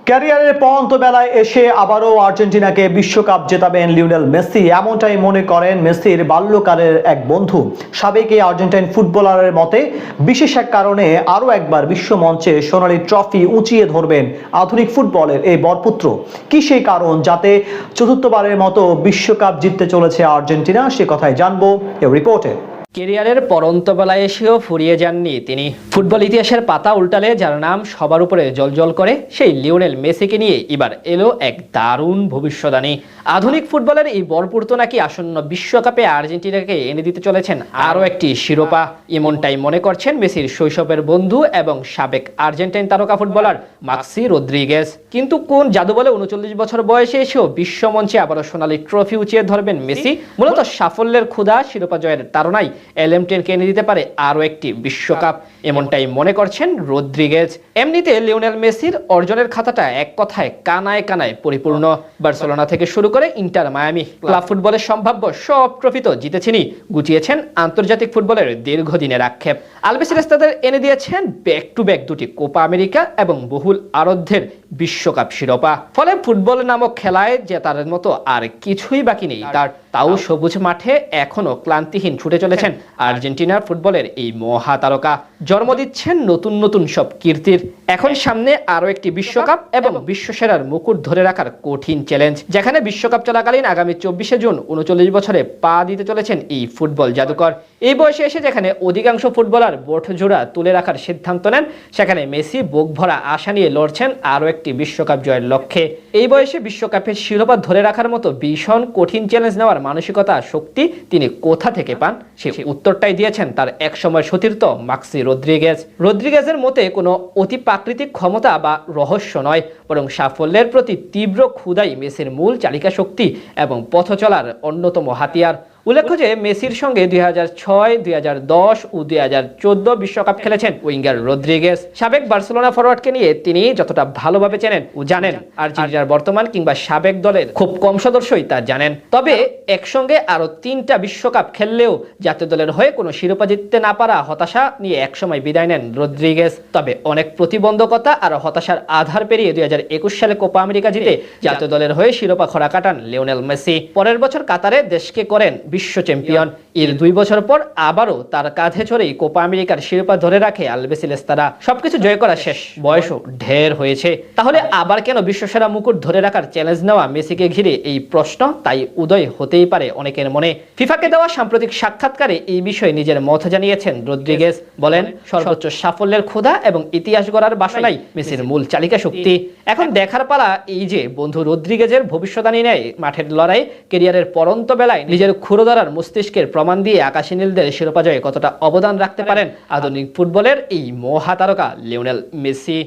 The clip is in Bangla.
ক্যারিয়ারের পরন্ত বেলায় এসে আবারও আর্জেন্টিনাকে বিশ্বকাপ জেতাবেন লিওনেল মেসি, এমনটাই মনে করেন মেসির বাল্যকালের এক বন্ধু। সাবেক এই আর্জেন্টাইন ফুটবলারের মতে বিশেষ এক কারণে আরও একবার বিশ্বমঞ্চে সোনালী ট্রফি উঁচিয়ে ধরবেন আধুনিক ফুটবলের এই বরপুত্র। কি সেই কারণ যাতে চতুর্থবারের মতো বিশ্বকাপ জিততে চলেছে আর্জেন্টিনা, সে কথাই জানবো এই রিপোর্টে। ক্যারিয়ারের পরন্ত বেলায় এসেও ফুরিয়ে যাননি তিনি। ফুটবল ইতিহাসের পাতা উল্টালে যার নাম সবার উপরে জ্বলজ্বল করে, সেই লিওনেল মেসিকে নিয়ে এবার এলো এক দারুণ ভবিষ্যদ্বাণী। আধুনিক ফুটবলের এই বরপুত্র নাকি আসন্ন বিশ্বকাপে আর্জেন্টিনাকে এনে দিতে চলেছেন আরও একটি শিরোপা। এমনটাই মনে করছেন মেসির শৈশবের বন্ধু এবং সাবেক আর্জেন্টাইন তারকা ফুটবলার মাক্সি রদ্রিগেজ। কিন্তু কোন জাদু বলে 39 বছর বয়সে এসেও বিশ্বমঞ্চে আবারও সোনালী ট্রফি উঁচিয়ে ধরবেন মেসি? মূলত সাফল্যের ক্ষুধা, শিরোপা জয়ের তাড়নায় LM10 এনে দিতে পারে আরও একটি বিশ্বকাপ, এমনটাই মনে করছেন রদ্রিগেজ। এমনিতে লিওনেল মেসির অর্জনের খাতাটা এক কথায় কানায় কানায় পরিপূর্ণ। বার্সেলোনা থেকে শুরু করে ইন্টার মায়ামি, ক্লাব ফুটবলের সম্ভাব্য সব ট্রফি তো জিতেছেনই, গুটিয়েছেন আন্তর্জাতিক ফুটবলের দীর্ঘদিনের আক্ষেপ। আলবিসেলেস্তাদের এনে দিয়েছেন ব্যাক টু ব্যাক দুটি কোপা আমেরিকা এবং বহুল আরাধ্যের বিশ্বকাপ শিরোপা। ফলে ফুটবল নামক খেলায় জেতার মতো আর কিছুই বাকি নেই তার। তাও সবুজ মাঠে এখনো ক্লান্তিহীন ছুটে চলেছেন আর্জেন্টিনার ফুটবলের এই মহা তারকা। জন্ম দিচ্ছেন নতুন নতুন সব কীর্তির। এখন সামনে আরও একটি বিশ্বকাপ এবং বিশ্বসেরার মুকুট ধরে রাখার কঠিন চ্যালেঞ্জ, যেখানে বিশ্বকাপ চলাকালীন আগামী 24শে জুন 39 বছরে পা দিতে চলেছেন এই ফুটবল জাদুকর। এই বয়সে এসে যেখানে অধিকাংশ ফুটবলার বোটজোড়া তুলে রাখার সিদ্ধান্ত নেন, সেখানে মেসি বুক ভরা আশা নিয়ে লড়ছেন আরও একটি বিশ্বকাপ জয়ের লক্ষ্যে। এই বয়সে বিশ্বকাপের শিরোপা ধরে রাখার মতো ভীষণ কঠিন চ্যালেঞ্জ নেওয়ার মানসিকতা, শক্তি তিনি কোথা থেকে পান? সে উত্তরটাই দিয়েছেন তার একসময় সতীর্থ মাক্সি রদ্রিগেজ। রদ্রিগেজের মতে কোনো অতি প্রাকৃতিক ক্ষমতা বা রহস্য নয়, বরং সাফল্যের প্রতি তীব্র ক্ষুধাই মেসির মূল চালিকা শক্তি এবং পথ চলার অন্যতম হাতিয়ার। উল্লেখ্য যে মেসির সঙ্গে 2006, 2010 ও 2014 বিশ্বকাপ খেলেছেন উইঙ্গার রদ্রিগেজ। সাবেক বার্সেলোনা ফরওয়ার্ডকে নিয়ে তিনি যতটা ভালোভাবে চেনেন ও জানেন, আর্জেন্টিনার বর্তমান কিংবা সাবেক দলের খুব কম সদস্যই তা জানেন। তবে একসঙ্গে আরও 3টা বিশ্বকাপ খেললেও জাতীয় দলের হয়ে কোনো শিরোপা জিততে না পারা হতাশা নিয়ে একসময় বিদায় নেন রদ্রিগেজ। তবে অনেক প্রতিবন্ধকতা আর হতাশার আধার পেরিয়ে 2021 সালে কোপা আমেরিকা জিতে জাতীয় দলের হয়ে শিরোপা খরা কাটান লিওনেল মেসি। পরের বছর কাতারে দেশকে করেন বিশ্ব চ্যাম্পিয়ন। এর 2 বছর পর আবারও তার কাঁধে চড়েই কোপা আমেরিকার শিরোপা ধরে রাখে আলবিসেলেস্তারা। সবকিছু জয় করা শেষ, বয়সও ঢের হয়েছে। তাহলে আবার কেন বিশ্বসেরা মুকুট ধরে রাখার চ্যালেঞ্জ নেওয়া মেসিকে ঘিরে এই প্রশ্ন তাই উদয় হতেই পারে অনেকের মনে। ফিফাকে দেওয়া সাম্প্রতিক সাক্ষাৎকারে এই বিষয়ে নিজের মত জানিয়েছেন রদ্রিগেজ। বলেন, সর্বোচ্চ সাফল্যের ক্ষুধা এবং ইতিহাস গড়ার বাসনাই মেসির মূল চালিকা শক্তি। এখন দেখার পালা এই যে বন্ধু রদ্রিগেজের ভবিষ্যদ্বাণী নেয় মাঠের লড়াই, ক্যারিয়ারের পরন্ত বেলায় নিজের ক্ষুরোধারার মস্তিষ্কের প্রমাণ দিয়ে আকাশী নীলদের শিরোপা জয়ে কতটা অবদান রাখতে পারেন আধুনিক ফুটবলের এই মহাতারকা লিওনেল মেসি।